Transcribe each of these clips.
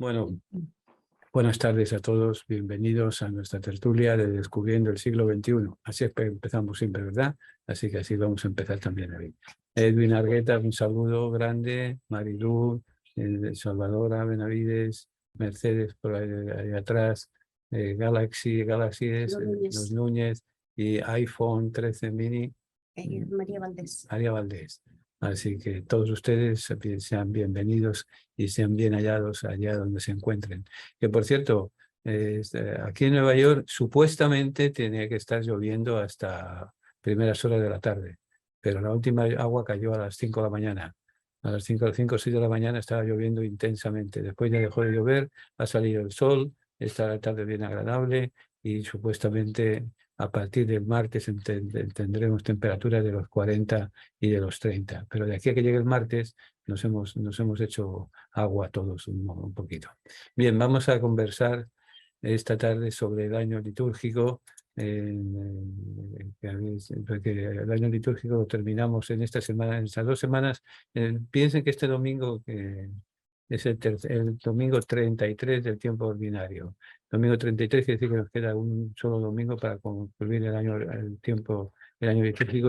Bueno, buenas tardes a todos. Bienvenidos a nuestra tertulia de Descubriendo el siglo XXI. Así es que empezamos siempre, ¿verdad? Así que así vamos a empezar también hoy. Edwin Argueta, un saludo grande. Marilú, Salvadora Benavides, Mercedes por ahí atrás, Galaxies, los Núñez y iPhone 13 mini. María Valdés. María Valdés. Así que todos ustedes sean bienvenidos y sean bien hallados allá donde se encuentren. Que por cierto, aquí en Nueva York supuestamente tenía que estar lloviendo hasta primeras horas de la tarde, pero la última agua cayó a las 5 de la mañana. A las 5 o 6 de la mañana estaba lloviendo intensamente. Después ya dejó de llover, ha salido el sol, está la tarde bien agradable y supuestamente a partir del martes tendremos temperaturas de los 40 y de los 30. Pero de aquí a que llegue el martes nos hemos hecho agua todos un poquito. Bien, vamos a conversar esta tarde sobre el año litúrgico. Porque el año litúrgico lo terminamos en esta semana, en estas 2 semanas. Piensen que este domingo es el domingo 33 del tiempo ordinario. Domingo 33 quiere decir que nos queda un solo domingo para concluir el año litúrgico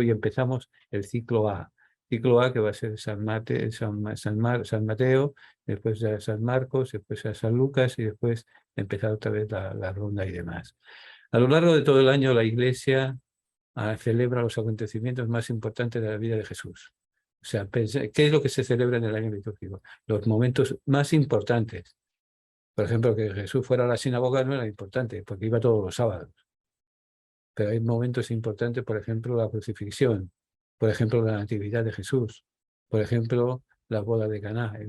y empezamos el ciclo A. Ciclo A que va a ser San Mateo, después ya San Marcos, después a San Lucas y después empezar otra vez la ronda y demás. A lo largo de todo el año la Iglesia celebra los acontecimientos más importantes de la vida de Jesús. O sea, ¿qué es lo que se celebra en el año litúrgico? Los momentos más importantes. Por ejemplo, que Jesús fuera a la sinagoga no era importante, porque iba todos los sábados. Pero hay momentos importantes, por ejemplo, la crucifixión, por ejemplo, la natividad de Jesús, por ejemplo, la boda de Caná.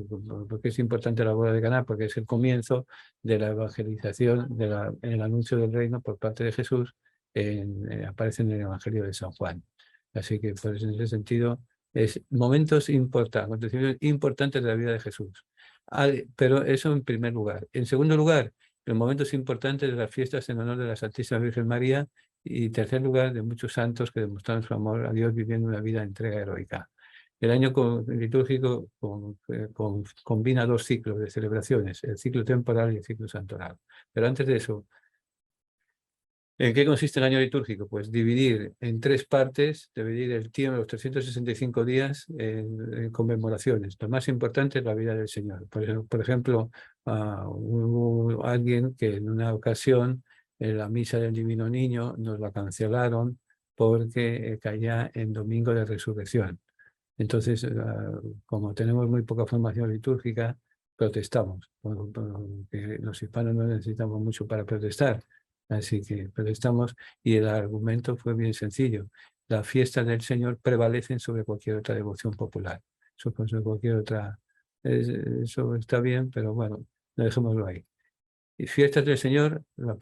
¿Por qué es importante la boda de Caná? Porque es el comienzo de la evangelización, el anuncio del reino por parte de Jesús, aparece en el Evangelio de San Juan. Así que, pues, en ese sentido, es momentos importantes, acontecimientos importantes de la vida de Jesús. Pero eso en primer lugar. En segundo lugar, los momentos importantes de las fiestas en honor de la Santísima Virgen María. Y en tercer lugar, de muchos santos que demostraron su amor a Dios viviendo una vida de entrega heroica. El año litúrgico combina 2 ciclos de celebraciones, el ciclo temporal y el ciclo santoral. Pero antes de eso, ¿en qué consiste el año litúrgico? Pues dividir en 3 partes, dividir el tiempo, los 365 días en conmemoraciones. Lo más importante es la vida del Señor. Por ejemplo, hubo alguien que en una ocasión en la misa del Divino Niño nos la cancelaron porque caía en Domingo de Resurrección. Entonces, como tenemos muy poca formación litúrgica, protestamos, porque los hispanos no necesitamos mucho para protestar. Así que protestamos y el argumento fue bien sencillo. Las fiestas del Señor prevalecen sobre cualquier otra devoción popular. Sobre cualquier otra. Eso está bien, pero bueno, dejémoslo ahí. Y fiestas del Señor, la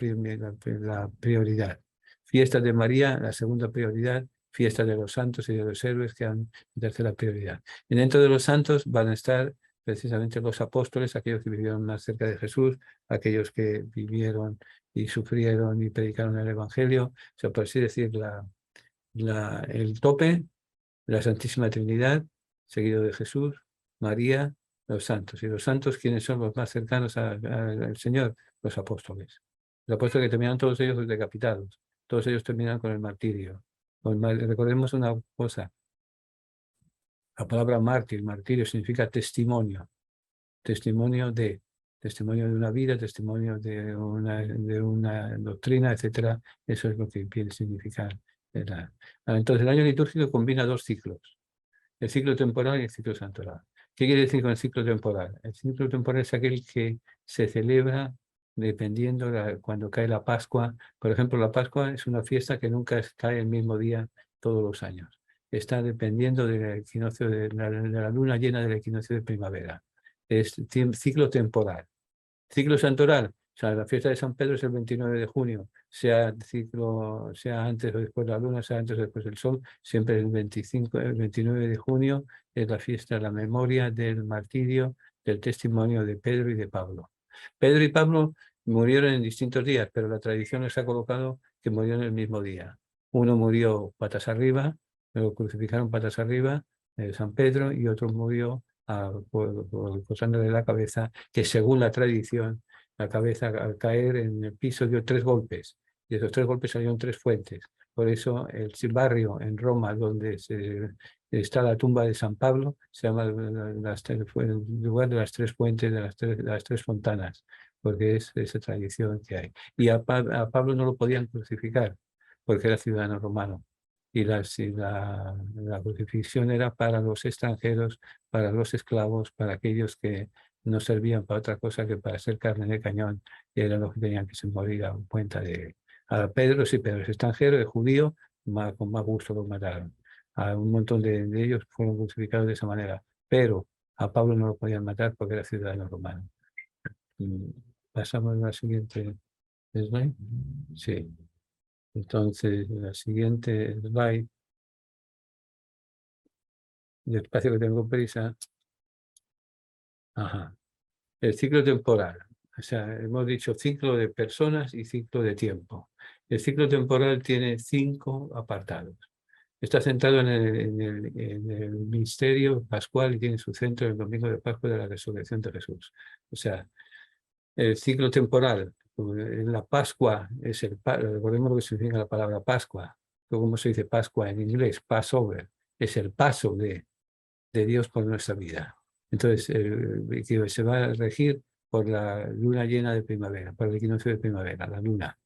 prioridad. Fiestas de María, la segunda prioridad. Fiestas de los santos y de los héroes, que han tercera prioridad. Y dentro de los santos van a estar precisamente los apóstoles, aquellos que vivieron más cerca de Jesús, aquellos que vivieron y sufrieron y predicaron el Evangelio. O sea, por así decir, el tope, la Santísima Trinidad, seguido de Jesús, María, los santos. Y los santos, ¿quiénes son los más cercanos al Señor? Los apóstoles. Los apóstoles que terminaron todos ellos decapitados. Todos ellos terminaron con el martirio. Recordemos una cosa. La palabra martirio significa testimonio. Testimonio de una vida, testimonio de una doctrina, etcétera. Eso es lo que quiere significar. Entonces, el año litúrgico combina 2 ciclos. El ciclo temporal y el ciclo santoral. ¿Qué quiere decir con el ciclo temporal? El ciclo temporal es aquel que se celebra dependiendo cuando cae la Pascua. Por ejemplo, la Pascua es una fiesta que nunca cae el mismo día todos los años. Está dependiendo del equinoccio de la luna llena del equinoccio de primavera. Es ciclo temporal. Ciclo santoral, o sea, la fiesta de San Pedro es el 29 de junio, sea antes o después de la luna, sea antes o después del sol, siempre el 29 de junio es la fiesta, la memoria del martirio, del testimonio de Pedro y de Pablo. Pedro y Pablo murieron en distintos días, pero la tradición les ha colocado que murieron el mismo día. Uno murió patas arriba, lo crucificaron patas arriba, San Pedro, y otro murió cortándole la cabeza, que según la tradición, la cabeza al caer en el piso dio 3 golpes, y de esos 3 golpes salieron 3 fuentes. Por eso el barrio en Roma donde está la tumba de San Pablo se llama el lugar de las 3 fuentes, de las tres fontanas, porque es esa tradición que hay. Y a Pablo no lo podían crucificar porque era ciudadano romano. Y la crucifixión era para los extranjeros, para los esclavos, para aquellos que no servían para otra cosa que para ser carne de cañón, y eran los que tenían que se morir a cuenta de... A Pedro sí, Pedro es extranjero, es judío, con más gusto lo mataron. A un montón de ellos fueron crucificados de esa manera, pero a Pablo no lo podían matar porque era ciudadano romano. Pasamos a la siguiente slide. Sí. Entonces, la siguiente slide, despacio que tengo prisa. Ajá. El ciclo temporal. O sea, hemos dicho ciclo de personas y ciclo de tiempo. El ciclo temporal tiene 5 apartados. Está centrado en el misterio pascual y tiene su centro en el domingo de Pascua de la resurrección de Jesús. O sea, el ciclo temporal, en la Pascua, recordemos lo que significa la palabra Pascua. ¿Cómo se dice Pascua en inglés? Passover. Es el paso de Dios por nuestra vida. Entonces, que se va a regir por la luna llena de primavera, por el equinoccio de primavera, la luna.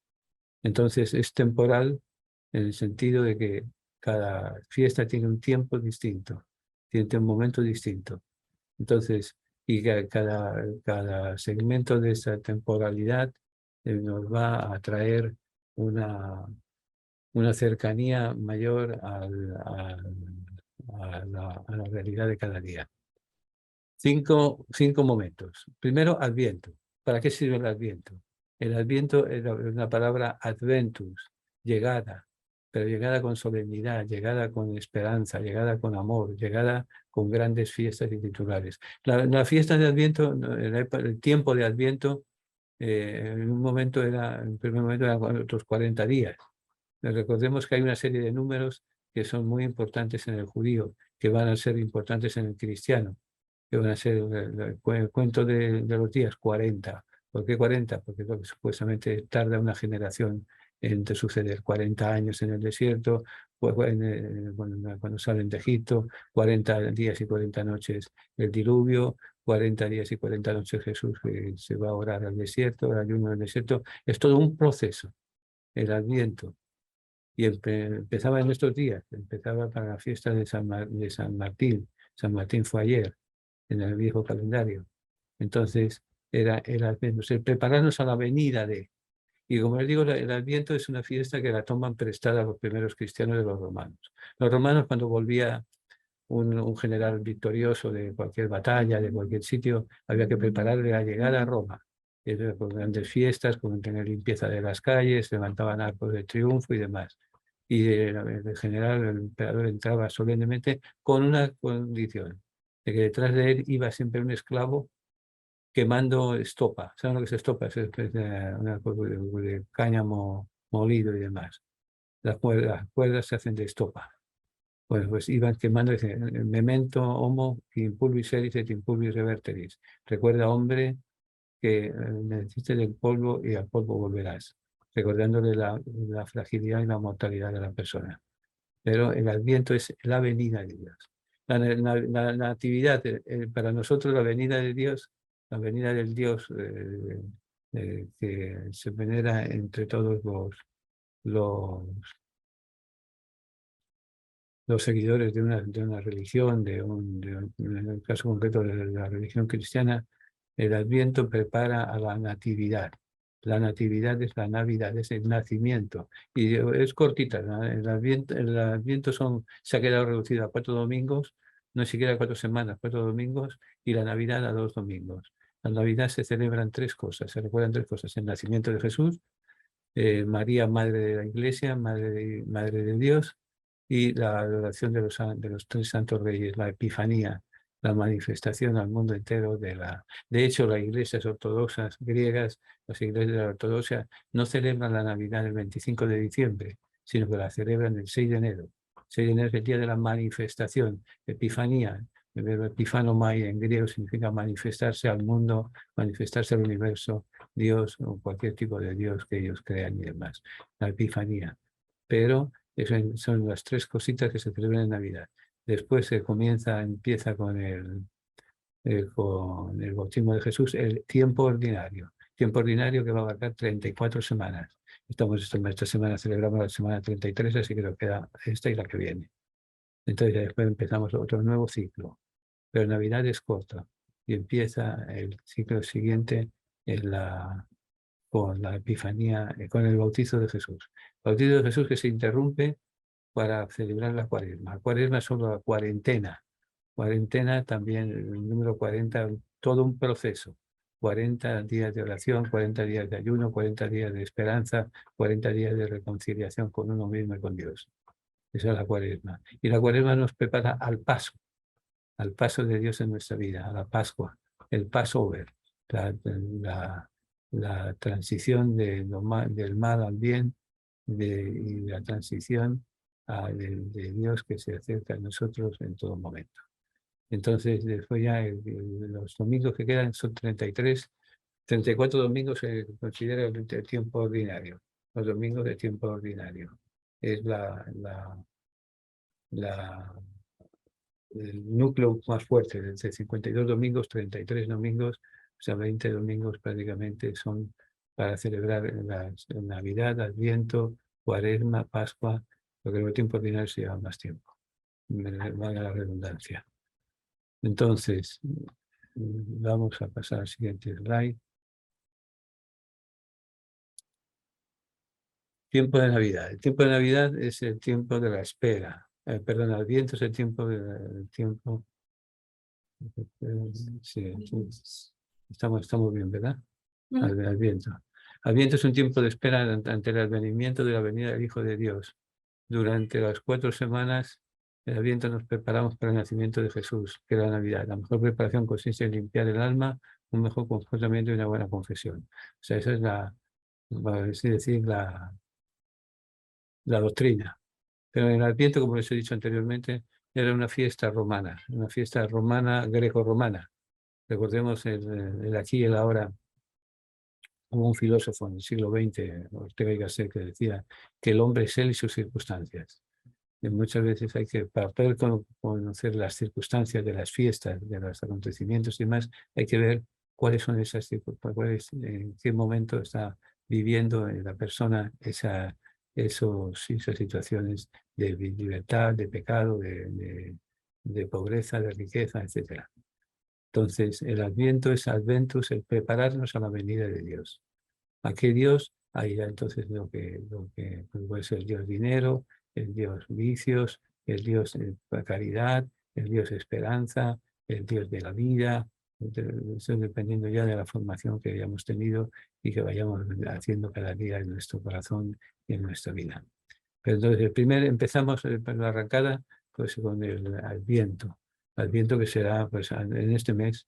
Entonces, es temporal en el sentido de que cada fiesta tiene un tiempo distinto, tiene un momento distinto. Entonces, y cada segmento de esa temporalidad nos va a traer una cercanía mayor a la realidad de cada día. Cinco momentos. Primero, Adviento. ¿Para qué sirve el Adviento? El Adviento es una palabra adventus, llegada, pero llegada con solemnidad, llegada con esperanza, llegada con amor, llegada con grandes fiestas y titulares. La fiesta de Adviento, el tiempo de Adviento, en un primer momento eran otros 40 días. Recordemos que hay una serie de números que son muy importantes en el judío, que van a ser importantes en el cristiano, que van a ser el cuento de los días, 40. ¿Por qué 40? Porque es lo que supuestamente tarda una generación en suceder. 40 años en el desierto, pues, cuando salen de Egipto, 40 días y 40 noches el diluvio, 40 días y 40 noches Jesús que se va a orar al desierto, el ayuno del desierto. Es todo un proceso, el Adviento. Y empezaba en estos días, empezaba para la fiesta de San Martín. San Martín fue ayer, en el viejo calendario. Entonces, era el prepararnos a la venida de... Y como les digo, el Adviento es una fiesta que la toman prestada los primeros cristianos de los romanos. Los romanos, cuando volvía un general victorioso de cualquier batalla, de cualquier sitio, había que prepararle la llegada a Roma. Con grandes fiestas, con tener limpieza de las calles, levantaban arcos de triunfo y demás. Y el general, el emperador, entraba solemnemente con una condición, de que detrás de él iba siempre un esclavo quemando estopa. ¿Saben lo que es estopa? Es una de cáñamo molido y demás. Las cuerdas se hacen de estopa. Pues iban quemando, dice, memento homo qui impulvis eris et impulvis reverteris. Recuerda, hombre, que necesites del polvo y al polvo volverás, recordándole la fragilidad y la mortalidad de la persona. Pero el Adviento es la venida de Dios. La natividad, para nosotros la venida de Dios, la venida del Dios que se venera entre todos los seguidores de una religión, en el caso concreto de la religión cristiana, el Adviento prepara a la Natividad. La Natividad es la Navidad, es el nacimiento. Y es cortita. El Adviento se ha quedado reducido a 4 domingos, no siquiera 4 semanas, 4 domingos, y la Navidad a 2 domingos. La Navidad se celebran 3 cosas, se recuerdan 3 cosas: el nacimiento de Jesús, María, Madre de la Iglesia, Madre de Dios, y la adoración de los 3 santos reyes, la Epifanía, la manifestación al mundo entero De hecho, las iglesias ortodoxas griegas, las iglesias de la ortodoxia, no celebran la Navidad el 25 de diciembre, sino que la celebran el 6 de enero. 6 de enero es el día de la manifestación, Epifanía, El verbo epifanomai en griego significa manifestarse al mundo, manifestarse al universo, Dios o cualquier tipo de Dios que ellos crean y demás. La epifanía. Pero eso son las tres cositas que se celebran en Navidad. Después se empieza con el bautismo de Jesús, el tiempo ordinario. Tiempo ordinario que va a abarcar 34 semanas. Esta semana celebramos la semana 33, así que nos queda esta y la que viene. Entonces después empezamos otro nuevo ciclo. Pero Navidad es corta y empieza el ciclo siguiente con la Epifanía, con el bautizo de Jesús. El bautizo de Jesús que se interrumpe para celebrar la Cuaresma. La Cuaresma es solo la cuarentena. Cuarentena también, el número 40, todo un proceso. 40 días de oración, 40 días de ayuno, 40 días de esperanza, 40 días de reconciliación con uno mismo y con Dios. Esa es la Cuaresma. Y la Cuaresma nos prepara al paso de Dios en nuestra vida, a la Pascua, el Passover, la transición del mal al bien y la transición de Dios que se acerca a nosotros en todo momento. Entonces, después ya los domingos que quedan son 34 domingos se considera el tiempo ordinario, los domingos de tiempo ordinario. Es el núcleo más fuerte, desde 52 domingos, 33 domingos, o sea, 20 domingos prácticamente son para celebrar la Navidad, Adviento, Cuaresma, Pascua, lo que el tiempo ordinario se lleva más tiempo, valga la redundancia. Entonces, vamos a pasar al siguiente slide. Tiempo de Navidad. El tiempo de Navidad es el tiempo de la espera. Perdón, Adviento es el tiempo sí, estamos bien, ¿verdad? Adviento. Adviento es un tiempo de espera ante el advenimiento de la venida del Hijo de Dios. Durante las 4 semanas del Adviento nos preparamos para el nacimiento de Jesús, que es la Navidad. La mejor preparación consiste en limpiar el alma, un mejor comportamiento y una buena confesión. O sea, esa es la doctrina. Pero en el Adviento, como les he dicho anteriormente, era una fiesta romana, greco-romana. Recordemos el aquí y el ahora. Hubo un filósofo en el siglo XX, Ortega y Gasset, que decía que el hombre es él y sus circunstancias. Y muchas veces para poder conocer las circunstancias de las fiestas, de los acontecimientos y demás, hay que ver cuáles son esas circunstancias, en qué momento está viviendo la persona esas situaciones de libertad, de pecado, de pobreza, de riqueza, etc. Entonces, el Adviento es Adventus, el prepararnos a la venida de Dios. ¿A qué Dios? Ahí ya entonces lo que puede ser el Dios dinero, el Dios vicios, el Dios caridad, el Dios esperanza, el Dios de la vida. Eso dependiendo ya de la formación que hayamos tenido y que vayamos haciendo cada día en nuestro corazón y en nuestra vida. Pero entonces, empezamos la arrancada pues, con el Adviento. Adviento que será pues, en este mes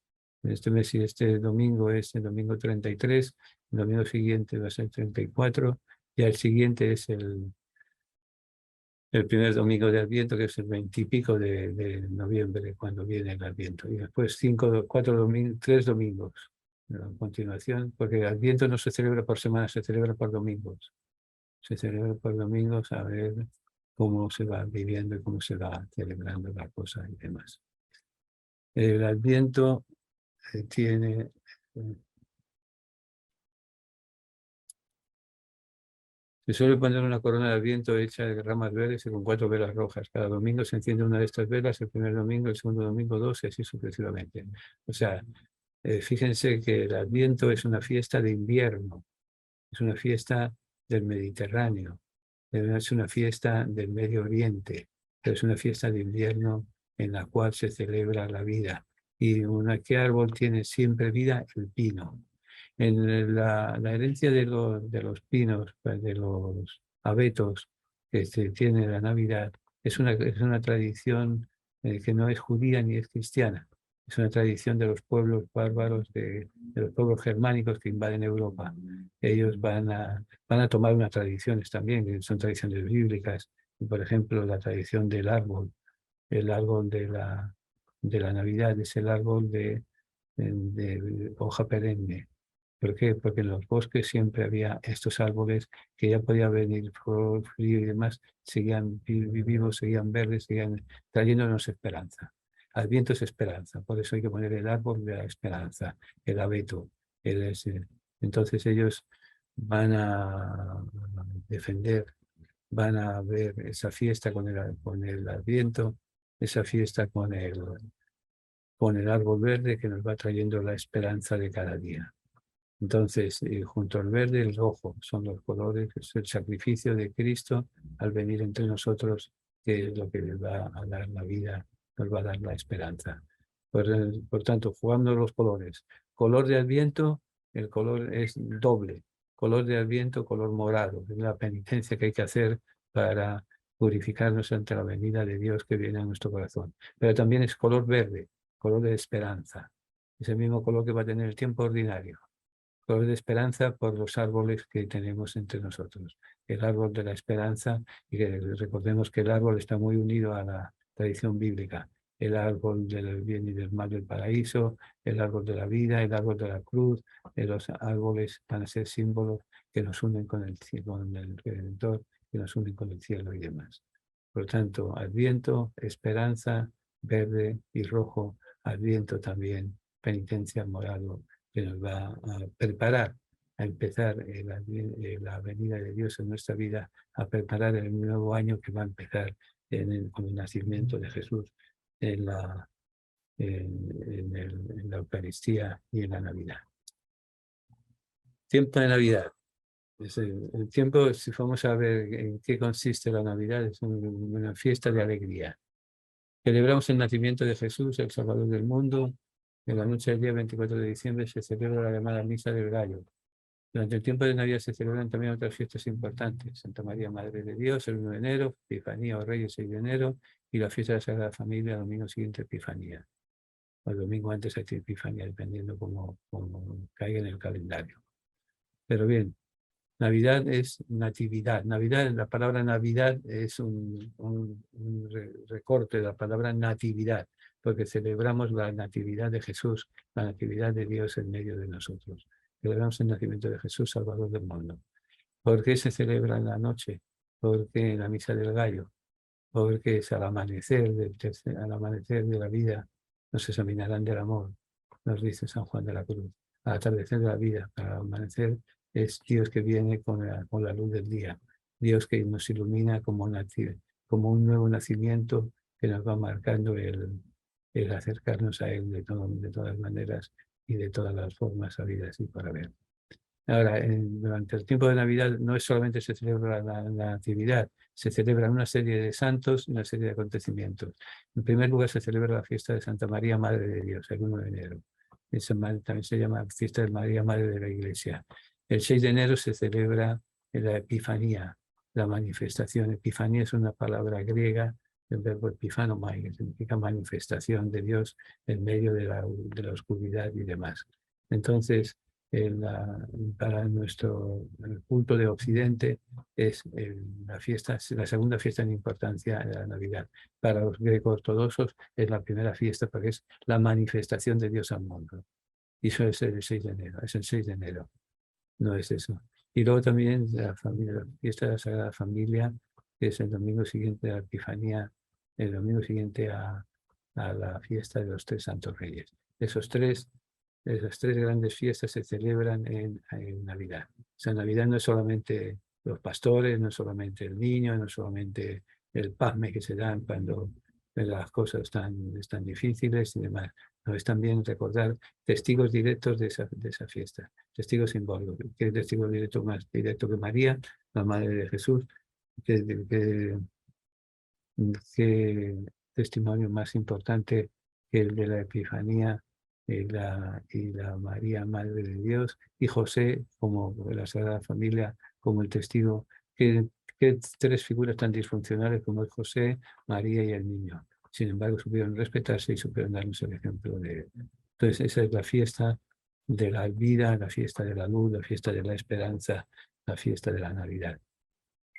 y este domingo es el domingo 33, el domingo siguiente va a ser 34, y el siguiente es el primer domingo de Adviento, que es el 20 y pico de noviembre, cuando viene el Adviento. Y después 3 domingos a continuación, porque el Adviento no se celebra por semana, se celebra por domingos. Se celebra por domingos a ver cómo se va viviendo y cómo se va celebrando la cosa y demás. El Adviento tiene... Se suele poner una corona de Adviento hecha de ramas verdes y con 4 velas rojas. Cada domingo se enciende una de estas velas, el primer domingo, el segundo domingo 2 y así sucesivamente. O sea, fíjense que el Adviento es una fiesta de invierno, es una fiesta del Mediterráneo, es una fiesta del Medio Oriente, pero es una fiesta de invierno en la cual se celebra la vida. ¿Y qué árbol tiene siempre vida? El pino. En la herencia de los pinos, de los abetos que se tiene la Navidad, es una tradición que no es judía ni es cristiana. Es una tradición de los pueblos bárbaros, de los pueblos germánicos que invaden Europa. Ellos van a tomar unas tradiciones también, que son tradiciones bíblicas. Por ejemplo, la tradición del árbol, el árbol de de la Navidad es el árbol de hoja perenne. ¿Por qué? Porque en los bosques siempre había estos árboles que ya podía venir frío y demás, seguían vivos, seguían verdes, seguían trayéndonos esperanza. Adviento es esperanza, por eso hay que poner el árbol de la esperanza, el abeto. Entonces ellos van a defender, van a ver esa fiesta con el Adviento, esa fiesta con el árbol verde que nos va trayendo la esperanza de cada día. Entonces, junto al verde, el rojo son los colores, es el sacrificio de Cristo al venir entre nosotros, que es lo que les va a dar la vida, nos va a dar la esperanza. Por tanto, jugando los colores. Color de Adviento, el color es doble. Color de Adviento, color morado. Es la penitencia que hay que hacer para purificarnos ante la venida de Dios que viene a nuestro corazón. Pero también es color verde, color de esperanza. Es el mismo color que va a tener el tiempo ordinario. Color de esperanza por los árboles que tenemos entre nosotros. El árbol de la esperanza, y que recordemos que el árbol está muy unido a la tradición bíblica. El árbol del bien y del mal del paraíso, el árbol de la vida, el árbol de la cruz, los árboles van a ser símbolos que nos unen con el Redentor, que nos unen con el cielo y demás. Por lo tanto, Adviento, esperanza, verde y rojo, Adviento también, penitencia, morado, que nos va a preparar a empezar la venida de Dios en nuestra vida, a preparar el nuevo año que va a empezar con el nacimiento de Jesús en la Eucaristía y en la Navidad. Tiempo de Navidad. El tiempo, si vamos a ver en qué consiste la Navidad, es una fiesta de alegría. Celebramos el nacimiento de Jesús, el Salvador del mundo. En la noche del día 24 de diciembre se celebra la llamada Misa del Gallo. Durante el tiempo de Navidad se celebran también otras fiestas importantes. Santa María, Madre de Dios, el 1 de enero, Epifanía o Reyes, 6 de enero, y la fiesta de la Sagrada Familia, el domingo siguiente, Epifanía. O el domingo antes hay Epifanía, dependiendo cómo caiga en el calendario. Pero bien, Navidad es natividad. Navidad, la palabra Navidad es un recorte de la palabra natividad, porque celebramos la natividad de Jesús, la natividad de Dios en medio de nosotros. Celebramos el nacimiento de Jesús, Salvador del mundo. ¿Por qué se celebra en la noche? Porque en la misa del gallo, porque es al amanecer de la vida nos examinarán del amor, nos dice San Juan de la Cruz. Al atardecer de la vida, para amanecer, es Dios que viene con la luz del día, Dios que nos ilumina como un nuevo nacimiento que nos va marcando el acercarnos a Él de todas maneras y de todas las formas habidas y por haber. Ahora, durante el tiempo de Navidad no es solamente se celebra la Natividad, se celebran una serie de santos y una serie de acontecimientos. En primer lugar se celebra la fiesta de Santa María, Madre de Dios, el 1 de enero. También se llama fiesta de María, Madre de la Iglesia. El 6 de enero se celebra la Epifanía, la manifestación. Epifanía es una palabra griega, el verbo epifanomai, que significa manifestación de Dios en medio de la oscuridad y demás. Entonces, para nuestro culto de Occidente es la segunda fiesta en importancia de la Navidad. Para los greco-ortodoxos es la primera fiesta porque es la manifestación de Dios al mundo. Y eso es el 6 de enero, es el 6 de enero, no es eso. Y luego también la fiesta de la Sagrada Familia, que es el domingo siguiente a la Epifanía, el domingo siguiente a la fiesta de los 3 Santos Reyes. Esas tres grandes fiestas se celebran en Navidad. O sea, Navidad no es solamente los pastores, no es solamente el niño, no es solamente el pasme que se dan cuando las cosas están difíciles y demás. No, es también recordar testigos directos de esa fiesta, testigos simbólicos. ¿Qué testigo directo más directo que María, la Madre de Jesús? ¿Qué testimonio más importante que el de la Epifanía y la María, Madre de Dios, y José, como la Sagrada Familia, como el testigo? ¿Qué tres figuras tan disfuncionales como es José, María y el niño? Sin embargo, supieron respetarse y supieron darnos el ejemplo de... Entonces, esa es la fiesta de la vida, la fiesta de la luz, la fiesta de la esperanza, la fiesta de la Navidad.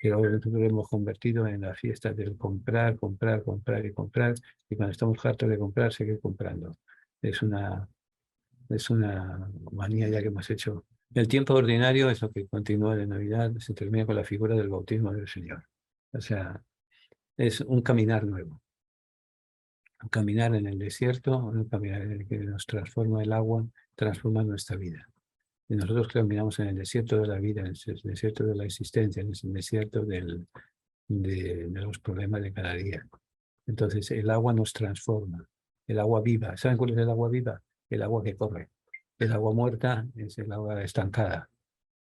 que ahora nosotros lo hemos convertido en la fiesta del comprar, comprar, comprar y comprar, y cuando estamos hartos de comprar, seguir comprando. Es una manía ya que hemos hecho. El tiempo ordinario es lo que continúa de Navidad, se termina con la figura del bautismo del Señor. O sea, es un caminar nuevo, un caminar en el desierto, un caminar en el que nos transforma el agua, transforma nuestra vida. Y nosotros caminamos en el desierto de la vida, en el desierto de la existencia, en el desierto de los problemas de cada día. Entonces, el agua nos transforma, el agua viva. ¿Saben cuál es el agua viva? El agua que corre. El agua muerta es el agua estancada.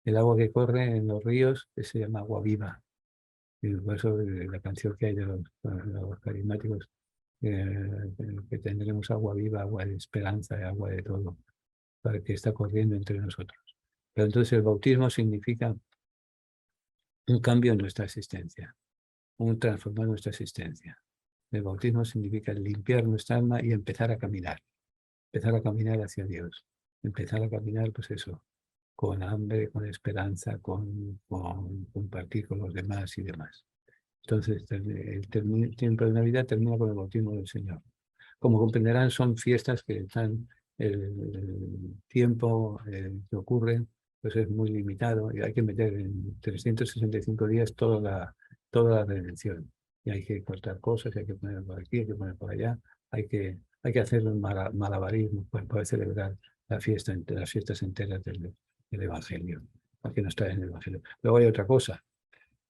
El agua que corre en los ríos se llama agua viva. Y por eso la canción que hay de los carismáticos, que tendremos agua viva, agua de esperanza, agua de todo, para que está corriendo entre nosotros. Pero entonces el bautismo significa un cambio en nuestra existencia, un transformar nuestra existencia. El bautismo significa limpiar nuestra alma y empezar a caminar hacia Dios, empezar a caminar, pues eso, con hambre, con esperanza, con compartir con los demás y demás. Entonces, el tiempo de Navidad termina con el bautismo del Señor. Como comprenderán, son fiestas que están, el tiempo que ocurren, pues es muy limitado y hay que meter en 365 días toda la redención. Y hay que cortar cosas, hay que poner por aquí, hay que poner por allá, hay que hacer un malabarismo para poder celebrar las fiestas enteras del Evangelio, porque no está en el Evangelio. Luego hay otra cosa.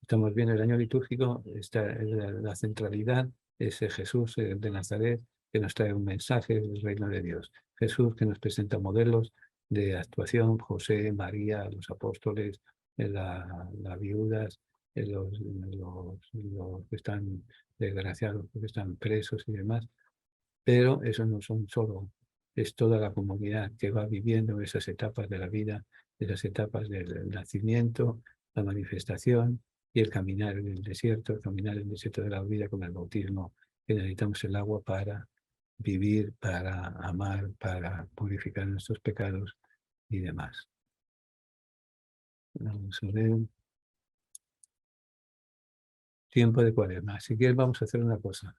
Estamos viendo el año litúrgico, la centralidad es Jesús de Nazaret, que nos trae un mensaje del reino de Dios. Jesús que nos presenta modelos de actuación, José, María, los apóstoles, las viudas, los que están desgraciados, los que están presos y demás. Pero eso no son solo, es toda la comunidad que va viviendo esas etapas de la vida, esas etapas del nacimiento, la manifestación y el caminar en el desierto, el caminar en el desierto de la vida con el bautismo, que necesitamos el agua para vivir, para amar, para purificar nuestros pecados y demás. Vamos a ver. Tiempo de Cuaresma. Si quieres, vamos a hacer una cosa.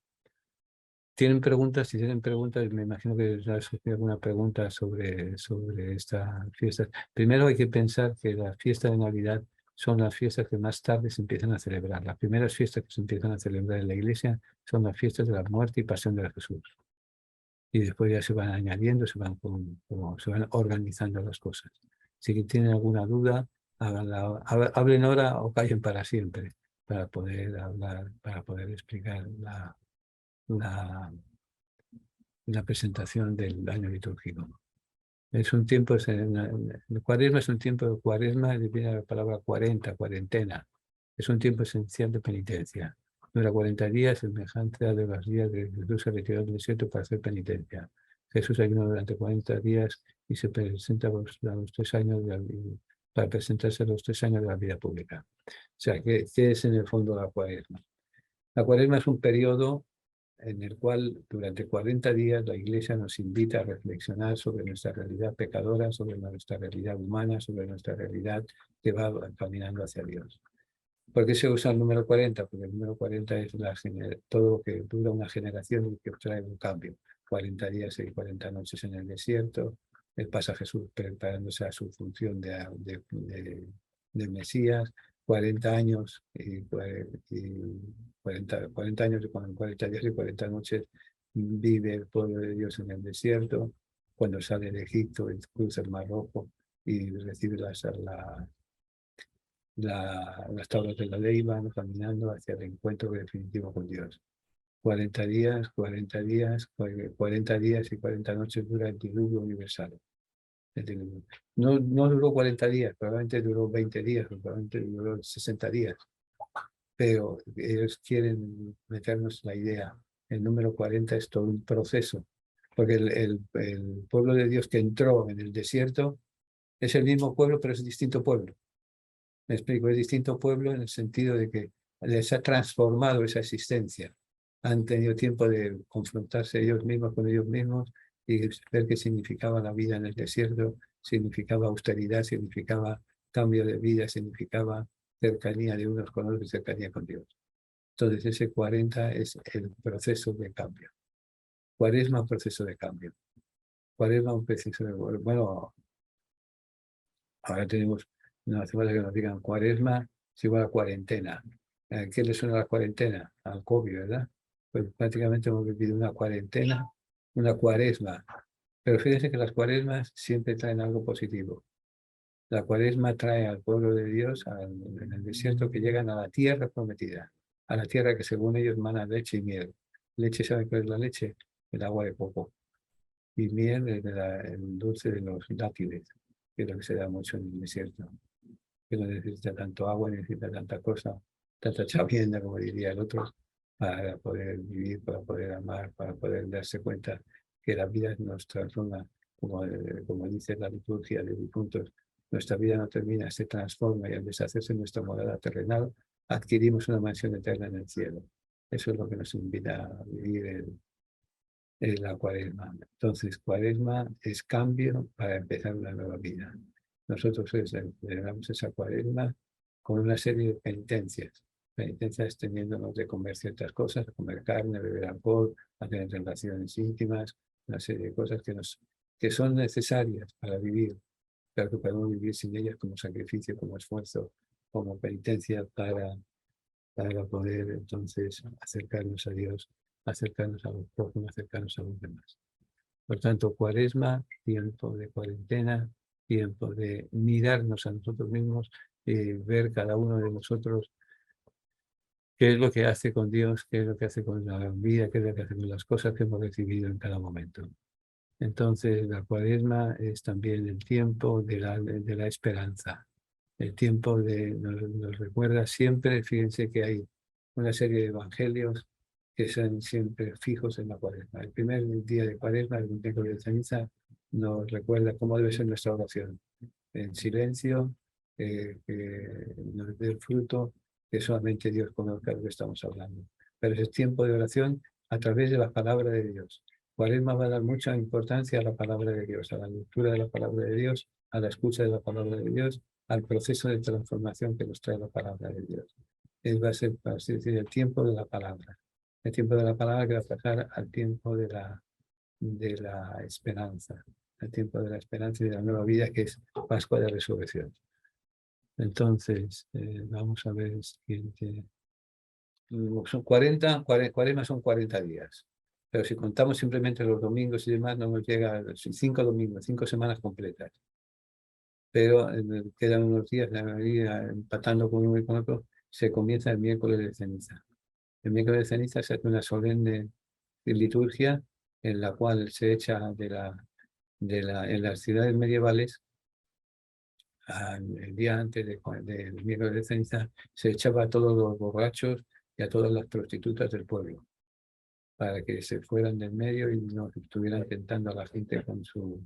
¿Tienen preguntas? Si tienen preguntas, me imagino que les ha surgido alguna pregunta sobre esta fiesta. Primero hay que pensar que las fiestas de Navidad son las fiestas que más tarde se empiezan a celebrar. Las primeras fiestas que se empiezan a celebrar en la iglesia son las fiestas de la muerte y pasión de Jesús. Y después ya se van añadiendo, se van organizando las cosas. Si tienen alguna duda, hablen ahora o callen para siempre, para poder hablar, para poder explicar la presentación del año litúrgico. Es un tiempo, el cuaresma es un tiempo de cuaresma, viene la palabra 40, cuarentena. Es un tiempo esencial de penitencia. Dura 40 días, semejante a de los días de Jesús se retiró del desierto para hacer penitencia. Jesús ayunó durante 40 días y se presenta a los 3 años para presentarse a los 3 años de la vida pública. O sea, ¿qué es en el fondo la cuaresma? La cuaresma es un periodo en el cual durante 40 días la Iglesia nos invita a reflexionar sobre nuestra realidad pecadora, sobre nuestra realidad humana, sobre nuestra realidad que va caminando hacia Dios. ¿Por qué se usa el número 40? Porque el número 40 es todo lo que dura una generación y que trae un cambio. 40 días y 40 noches en el desierto, pasa Jesús preparándose a su función de Mesías, 40 años y 40 años y 40 días y 40 noches vive el pueblo de Dios en el desierto, cuando sale de Egipto, cruza el Mar Rojo y recibe las tablas de la ley, van caminando hacia el encuentro definitivo con Dios. 40 días, 40 días, 40 días y 40 noches dura el diluvio universal. No duró 40 días, probablemente duró 20 días, probablemente duró 60 días, pero ellos quieren meternos la idea. El número 40 es todo un proceso, porque el pueblo de Dios que entró en el desierto es el mismo pueblo, pero es distinto pueblo. Me explico, es distinto pueblo en el sentido de que les ha transformado esa existencia. Han tenido tiempo de confrontarse ellos mismos con ellos mismos y ver qué significaba la vida en el desierto, significaba austeridad, significaba cambio de vida, significaba cercanía de unos con otros y cercanía con Dios. Entonces ese 40 es el proceso de cambio. Cuaresma, un proceso de cambio. Cuaresma, un proceso de... Bueno, ahora tenemos, no hace falta que nos digan cuaresma es igual a cuarentena. ¿Qué le suena a la cuarentena? Al COVID, ¿verdad? Pues prácticamente hemos vivido una cuarentena, una cuaresma. Pero fíjense que las cuaresmas siempre traen algo positivo. La cuaresma trae al pueblo de Dios en el desierto que llegan a la tierra prometida, a la tierra que según ellos mana leche y miel. Leche, ¿saben qué es la leche? El agua de coco. Y miel es el dulce de los dátiles, que es lo que se da mucho en el desierto. Que no necesita tanto agua, necesita tanta cosa, tanta chavienda, como diría el otro, para poder vivir, para poder amar, para poder darse cuenta que la vida nos transforma, como dice la liturgia de difuntos. Nuestra vida no termina, se transforma y al deshacerse nuestra morada terrenal, adquirimos una mansión eterna en el cielo. Eso es lo que nos invita a vivir la cuaresma. Entonces, cuaresma es cambio para empezar una nueva vida. Nosotros celebramos esa cuaresma con una serie de penitencias. Penitencias teniéndonos de comer ciertas cosas, comer carne, beber alcohol, a tener relaciones íntimas, una serie de cosas que son necesarias para vivir, pero que podemos vivir sin ellas como sacrificio, como esfuerzo, como penitencia para poder entonces acercarnos a Dios, acercarnos a los prójimos, acercarnos a los demás. Por tanto, cuaresma, tiempo de cuarentena, tiempo de mirarnos a nosotros mismos, ver cada uno de nosotros qué es lo que hace con Dios, qué es lo que hace con la vida, qué es lo que hace con las cosas que hemos recibido en cada momento. Entonces, la cuaresma es también el tiempo de la esperanza. El tiempo nos recuerda siempre, fíjense que hay una serie de evangelios que son siempre fijos en la cuaresma. El primer día de cuaresma, el miércoles de ceniza, nos recuerda cómo debe ser nuestra oración. En silencio, que nos dé el fruto, que solamente Dios conozca lo que estamos hablando. Pero es tiempo de oración a través de la palabra de Dios. Cuaresma va a dar mucha importancia a la palabra de Dios, a la lectura de la palabra de Dios, a la escucha de la palabra de Dios, al proceso de transformación que nos trae la palabra de Dios. Va a ser, para así decir, el tiempo de la palabra. El tiempo de la palabra que va a pasar al tiempo de la esperanza. El tiempo de la esperanza y de la nueva vida, que es Pascua de Resurrección. Entonces, vamos a ver el siguiente. Son 40, cuaresma son 40 días. Pero si contamos simplemente los domingos y demás, no nos llega a 5 domingos, 5 semanas completas. Pero quedan unos días, la mayoría empatando con uno y con otro, se comienza el miércoles de ceniza. El miércoles de ceniza se hace una solemne liturgia en la cual se echa en las ciudades medievales, el día antes del miércoles de ceniza, se echaba a todos los borrachos y a todas las prostitutas del pueblo, para que se fueran del medio y no estuvieran tentando a la gente con su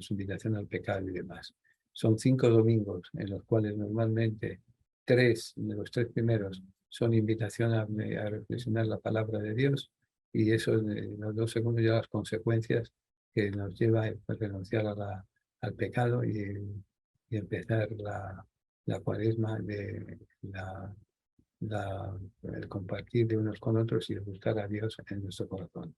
invitación al pecado y demás. Son 5 domingos en los cuales normalmente 3 de los 3 primeros son invitación a reflexionar la palabra de Dios, y eso en los 2 segundos ya las consecuencias que nos lleva a renunciar al pecado y empezar la cuaresma de el compartir de unos con otros y buscar a Dios en nuestro corazón.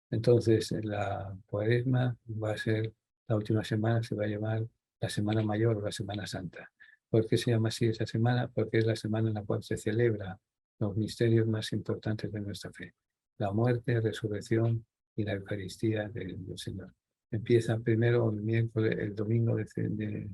Entonces, la cuaresma va a ser, la última semana se va a llamar la Semana Mayor o la Semana Santa. ¿Por qué se llama así esa semana? Porque es la semana en la cual se celebra los misterios más importantes de nuestra fe: la muerte, resurrección y la Eucaristía del Señor. Empieza primero el miércoles, el domingo el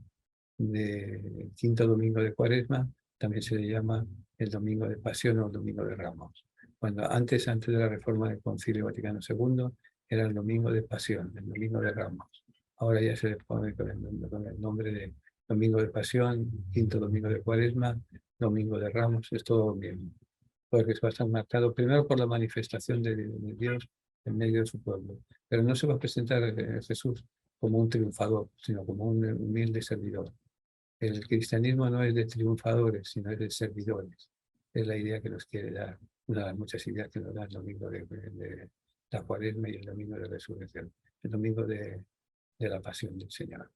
quinto domingo de cuaresma, también se le llama el domingo de Pasión o el domingo de Ramos. Cuando antes de la reforma del Concilio Vaticano II, era el domingo de Pasión, el domingo de Ramos. Ahora ya se le pone con el nombre de domingo de Pasión, quinto domingo de Cuaresma, domingo de Ramos, es todo lo mismo. Porque va a estar marcado primero por la manifestación de Dios en medio de su pueblo. Pero no se va a presentar Jesús como un triunfador, sino como un humilde servidor. El cristianismo no es de triunfadores, sino es de servidores. Es la idea que nos quiere dar, una de las muchas ideas que nos da el domingo de la Cuaresma y el domingo de Resurrección, el domingo de la Pasión del Señor.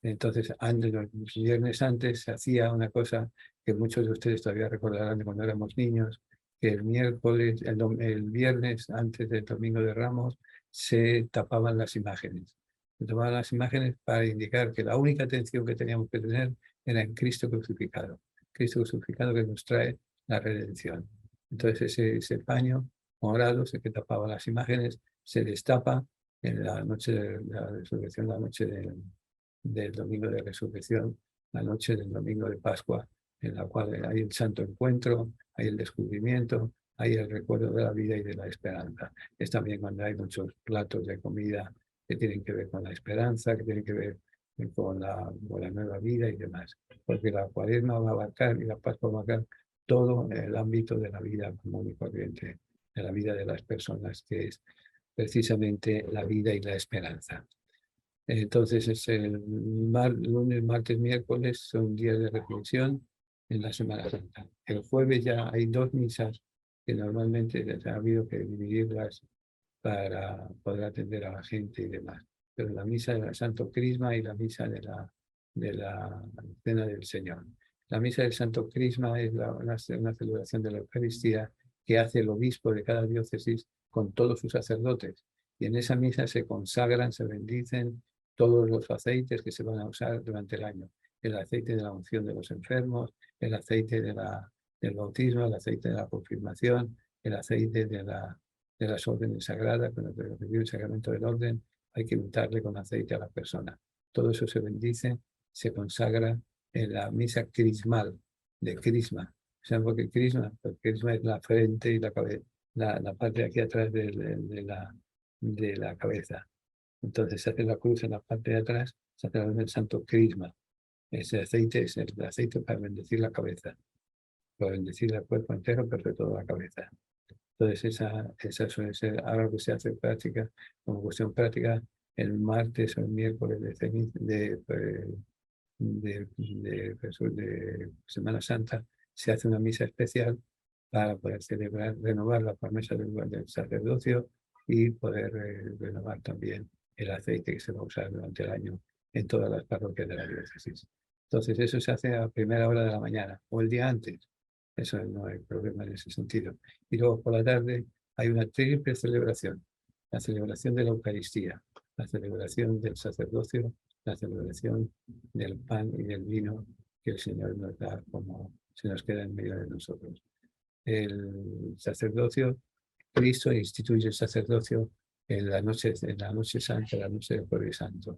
Entonces, antes, los viernes antes se hacía una cosa que muchos de ustedes todavía recordarán de cuando éramos niños, que el miércoles, el viernes antes del Domingo de Ramos, se tapaban las imágenes. Se tapaban las imágenes para indicar que la única atención que teníamos que tener era en Cristo crucificado. Cristo crucificado que nos trae la redención. Entonces ese paño morado, ese que tapaba las imágenes, se destapa en la noche de la resurrección, la noche del domingo de resurrección, la noche del domingo de Pascua, en la cual hay el santo encuentro, hay el descubrimiento, hay el recuerdo de la vida y de la esperanza. Es también cuando hay muchos platos de comida que tienen que ver con la esperanza, que tienen que ver con la nueva vida y demás. Porque la Cuaresma va a abarcar y la Pascua va a abarcar todo el ámbito de la vida común y corriente, de la vida de las personas, que es precisamente la vida y la esperanza. Entonces, es lunes, martes, miércoles son días de reflexión en la Semana Santa. El jueves ya hay dos misas que normalmente ha habido que dividirlas para poder atender a la gente y demás. Pero la misa del Santo Crisma y la misa de la Cena del Señor. La misa del Santo Crisma es una celebración de la Eucaristía que hace el obispo de cada diócesis con todos sus sacerdotes. Y en esa misa se consagran, se bendicen todos los aceites que se van a usar durante el año. El aceite de la unción de los enfermos, el aceite del bautismo, el aceite de la confirmación, el aceite de las órdenes sagradas. Cuando se recibe el sacramento del orden, hay que untarle con aceite a la persona. Todo eso se bendice, se consagra en la misa crismal, de crisma. ¿Saben por qué crisma? Porque crisma es la frente y la cabeza, la parte de aquí atrás de la cabeza. Entonces se hace la cruz en la parte de atrás, se hace el santo crisma. Ese aceite es el aceite para bendecir la cabeza, para bendecir el cuerpo entero, pero sobre todo la cabeza. Entonces esa suele ser algo que se hace práctica, como cuestión práctica, el martes o el miércoles de Semana Santa se hace una misa especial para poder celebrar, renovar la promesa del sacerdocio y poder renovar también el aceite que se va a usar durante el año en todas las parroquias de la diócesis. Entonces eso se hace a primera hora de la mañana o el día antes. Eso no hay problema en ese sentido. Y luego por la tarde hay una triple celebración. La celebración de la Eucaristía, la celebración del sacerdocio, la celebración del pan y del vino que el Señor nos da como se nos queda en medio de nosotros. El sacerdocio, Cristo instituye el sacerdocio en la noche santa, la noche del Jueves Santo.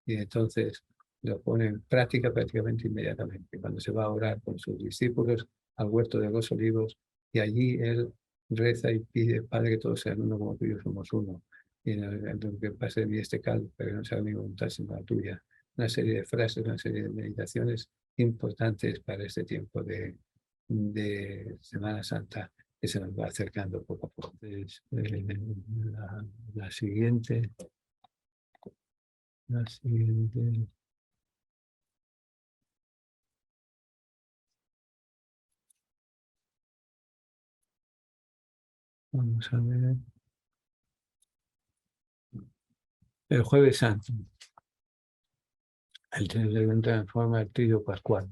Y entonces lo pone en práctica prácticamente inmediatamente, cuando se va a orar con sus discípulos al huerto de los olivos, y allí él reza y pide, Padre, que todos sean uno como tú y yo somos uno. Y en lo que pase de mí este caldo, pero que no sea mi voluntad sino la tuya. Una serie de frases, una serie de meditaciones importantes para este tiempo de Semana Santa que se nos va acercando poco a poco. Entonces, la siguiente. Vamos a ver. El Jueves Santo. El evento en forma del Triduo Pascual.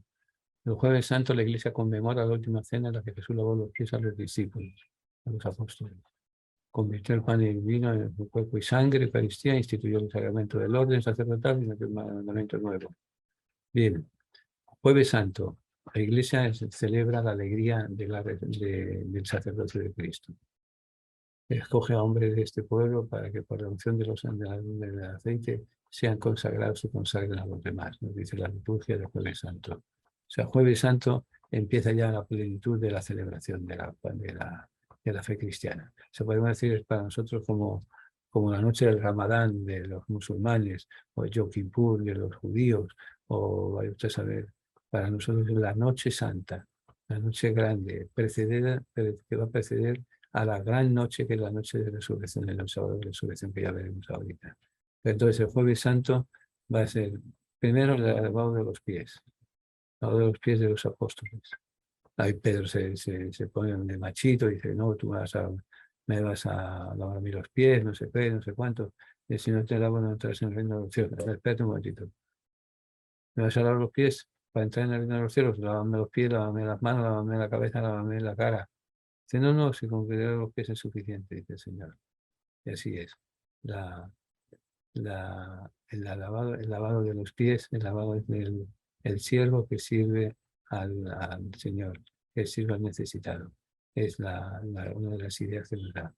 El Jueves Santo la Iglesia conmemora la última cena en la que Jesús lavó los pies a los discípulos, a los apóstoles. Convirtió el pan y el vino en su cuerpo y sangre, Eucaristía, instituyó el sacramento del orden sacerdotal y el mandamiento nuevo. Bien, Jueves Santo. La Iglesia celebra la alegría del sacerdocio de Cristo. Escoge a hombres de este pueblo para que por la unción del aceite sean consagrados y consagren a los demás, nos dice la liturgia del Jueves Santo. O sea, Jueves Santo empieza ya la plenitud de la celebración de la fe cristiana. Se podemos decir es para nosotros como la noche del Ramadán de los musulmanes, o el Yom Kippur de los judíos, o vaya usted a saber, para nosotros es la noche santa, la noche grande, que va a preceder a la gran noche que es la noche de resurrección, el sábado de resurrección que ya veremos ahorita. Entonces el Jueves Santo va a ser primero el lavado de los pies, el lavado de los pies de los apóstoles. Ahí Pedro se pone de machito y dice, no, me vas a lavar a mí los pies, no sé qué, no sé cuánto, y si no te lavo no entras en el reino de los cielos. Espérate un momentito. ¿Me vas a lavar los pies para entrar en el reino de los cielos? Lávame los pies, lávame las manos, lávame la cabeza, lávame la cara. Dice, no, no, si con que te lave los pies es suficiente, dice el Señor. Y así es. El lavado de los pies, el lavado del el siervo que sirve al Señor, que sirve al necesitado. Es una de las ideas que nos da.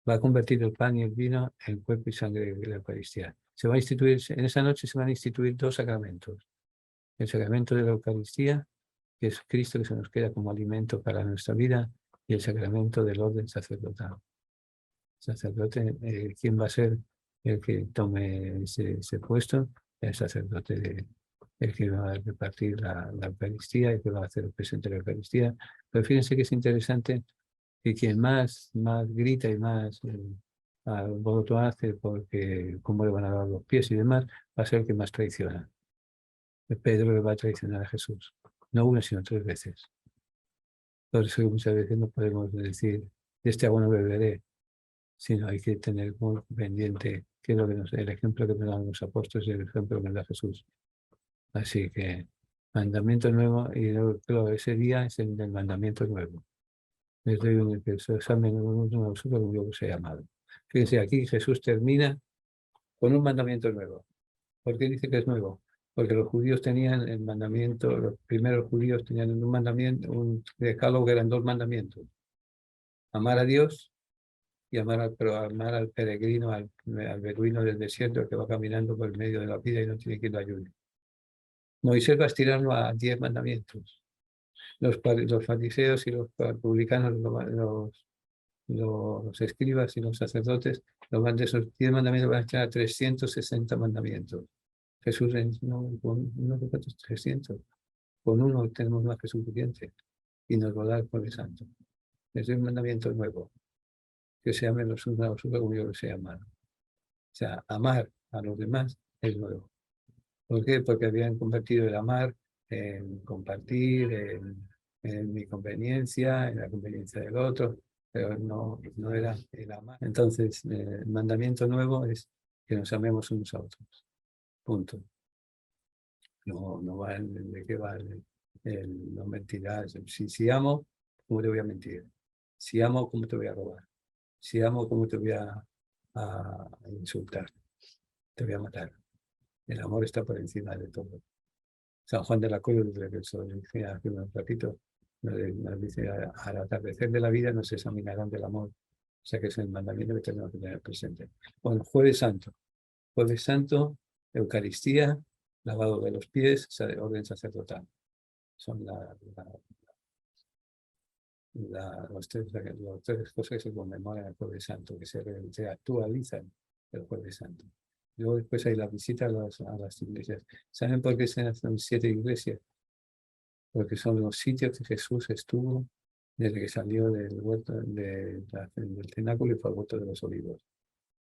Va a convertir el pan y el vino en cuerpo y sangre de la Eucaristía. Se va a instituir, en esa noche se van a instituir dos sacramentos. El sacramento de la Eucaristía, que es Cristo que se nos queda como alimento para nuestra vida, y el sacramento del orden sacerdotal. Sacerdote, ¿quién va a ser el que tome ese puesto? El sacerdote, el que va a repartir la Eucaristía, el que va a hacer el presente de la Eucaristía. Pero fíjense que es interesante que quien más grita y más voto hace porque cómo le van a dar los pies y demás, va a ser el que más traiciona. Pedro le va a traicionar a Jesús. No una, sino 3 veces. Por eso muchas veces no podemos decir, de este agua no beberé, sino hay que tener muy pendiente que lo que el ejemplo que nos dan los apóstoles y el ejemplo que nos da Jesús. Así que, mandamiento nuevo, y claro, ese día es el del mandamiento nuevo. Les doy un examen uno a vosotros como yo os he llamado. Fíjense, aquí Jesús termina con un mandamiento nuevo. ¿Por qué dice que es nuevo? Porque los judíos tenían el mandamiento, los primeros judíos tenían un mandamiento, un decálogo que eran 2 mandamientos. Amar a Dios y amar al peregrino, al beduino del desierto que va caminando por el medio de la vida y no tiene quien lo ayude. Moisés va a estirarlo a 10 mandamientos. Los fariseos y los publicanos, los escribas y los sacerdotes, de esos 10 mandamientos van a echar a 360 mandamientos. Jesús no, con unos 300. Con uno tenemos más que suficiente y nos va a dar el Jueves Santo. Es un mandamiento nuevo, que se amen los unos a los otros como yo los he amado. O sea, amar a los demás es nuevo. ¿Por qué? Porque habían convertido el amar en compartir, en mi conveniencia, en la conveniencia del otro, pero no era el amar. Entonces, el mandamiento nuevo es que nos amemos unos a otros. Punto. No va de qué va no mentirás. Si amo, ¿cómo te voy a mentir? Si amo, ¿cómo te voy a robar? Si amo, ¿cómo te voy a insultar? Te voy a matar. El amor está por encima de todo. San Juan de la Cruz, que eso decía hace un ratito, nos dice, al atardecer de la vida nos examinarán del amor. O sea que es el mandamiento que tenemos que tener presente. Bueno, Jueves Santo. Jueves Santo, Eucaristía, lavado de los pies, orden sacerdotal. Son las tres cosas que se conmemoran el Jueves Santo, que se actualizan el Jueves Santo. Luego después hay la visita a las iglesias. ¿Saben por qué se hacen 7 iglesias? Porque son los sitios que Jesús estuvo desde que salió del huerto del cenáculo y fue al huerto de los olivos.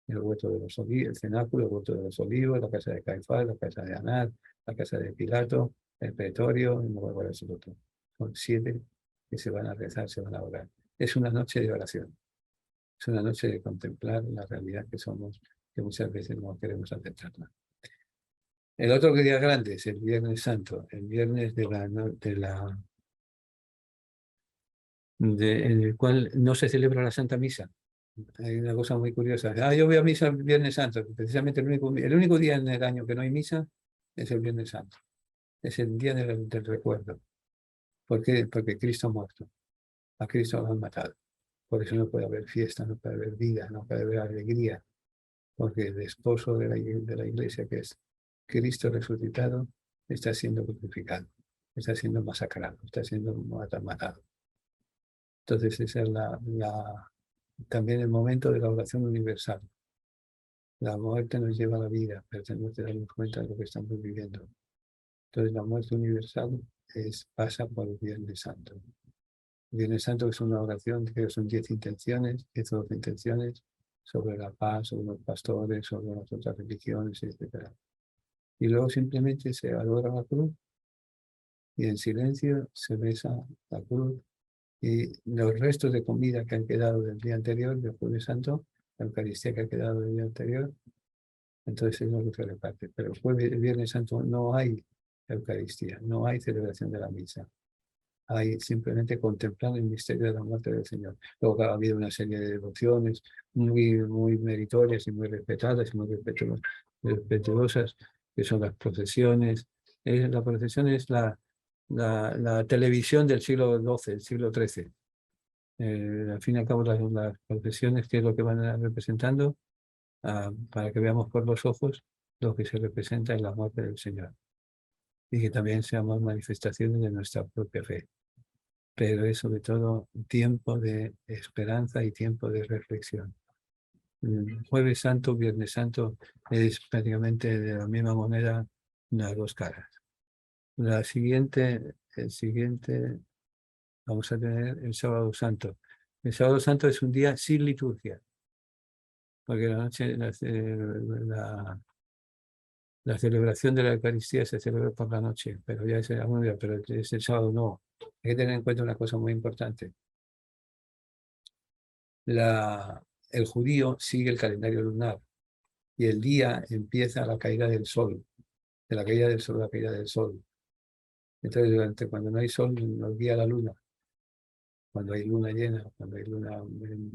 El huerto de los olivos, el cenáculo, el huerto de los olivos, la casa de Caifás, la casa de Anás, la casa de Pilato, el pretorio, y no me acuerdo el otro. Son 7 que se van a rezar, se van a orar. Es una noche de oración. Es una noche de contemplar la realidad que somos, que muchas veces no queremos aceptarla. El otro día grande es el Viernes Santo, el viernes en el cual no se celebra la Santa Misa. Hay una cosa muy curiosa. Yo voy a misa el Viernes Santo. Precisamente el único día en el año que no hay misa es el Viernes Santo. Es el día del recuerdo. ¿Por qué? Porque Cristo ha muerto. A Cristo lo han matado. Por eso no puede haber fiesta, no puede haber vida, no puede haber alegría. Porque el esposo de la iglesia, que es Cristo resucitado, está siendo crucificado, está siendo masacrado, está siendo matado. Entonces esa es también el momento de la oración universal. La muerte nos lleva a la vida, pero tenemos que darnos cuenta de lo que estamos viviendo. Entonces la muerte universal pasa por el Viernes Santo. El Viernes Santo es una oración que son 10 intenciones, 10 o 12 intenciones sobre la paz, sobre los pastores, sobre las otras religiones, etc. Y luego simplemente se adora la cruz y en silencio se besa la cruz y los restos de comida que han quedado del día anterior, del Jueves Santo, la Eucaristía que ha quedado del día anterior, entonces es lo que se reparte. Pero el Viernes Santo no hay Eucaristía, no hay celebración de la misa. Hay simplemente contemplar el misterio de la muerte del Señor. Luego ha habido una serie de devociones muy meritorias y muy respetadas y muy respetuosas, que son las procesiones. La procesión es la televisión del siglo XII, el siglo XIII. Al fin y al cabo, las procesiones, ¿qué es lo que van representando? Para que veamos por los ojos lo que se representa en la muerte del Señor. Y que también seamos manifestaciones de nuestra propia fe. Pero es sobre todo tiempo de esperanza y tiempo de reflexión. Jueves Santo, Viernes Santo es prácticamente de la misma moneda las dos caras. El siguiente, vamos a tener el Sábado Santo. El Sábado Santo es un día sin liturgia, porque la celebración de la Eucaristía se celebra por la noche, pero ya es muy bien, pero es el sábado no. Hay que tener en cuenta una cosa muy importante. El judío sigue el calendario lunar y el día empieza a la caída del sol, de la caída del sol a la caída del sol. Entonces, cuando no hay sol, nos guía la luna. Cuando hay luna llena, cuando hay luna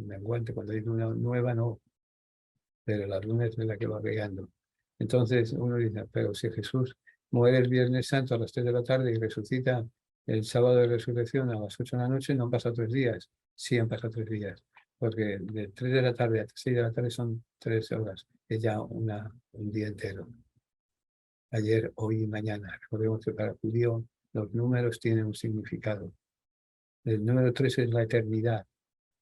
menguante, cuando hay luna nueva, no. Pero la luna es la que va guiando. Entonces uno dice, pero si Jesús muere el Viernes Santo a las 3 de la tarde y resucita el sábado de resurrección a las 8 de la noche, no han pasado 3 días. Sí han pasado 3 días. Porque de 3 de la tarde a 6 de la tarde son 3 horas. Es ya un día entero. Ayer, hoy y mañana. Recordemos que para el judío los números tienen un significado. El número 3 es la eternidad.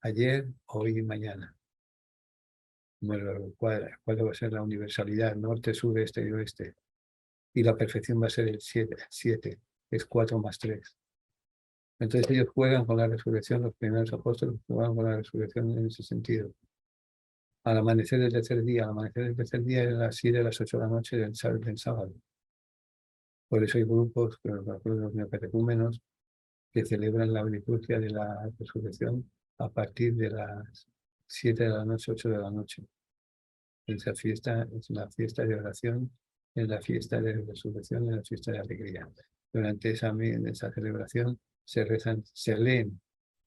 Ayer, hoy y mañana. Bueno, ¿cuál va a ser la universalidad? Norte, sur, este y oeste. Y la perfección va a ser el 7. Es 4 más 3. Entonces ellos juegan con la resurrección, los primeros apóstoles juegan con la resurrección en ese sentido. Al amanecer del tercer día, es a las 7 a las 8 de la noche del sábado. Por eso hay grupos, los neocatecúmenos, que celebran la liturgia de la resurrección a partir de las 7 de la noche, 8 de la noche. Esa fiesta es la fiesta de oración, es la fiesta de resurrección, es la fiesta de alegría. Durante esa celebración se rezan, se leen,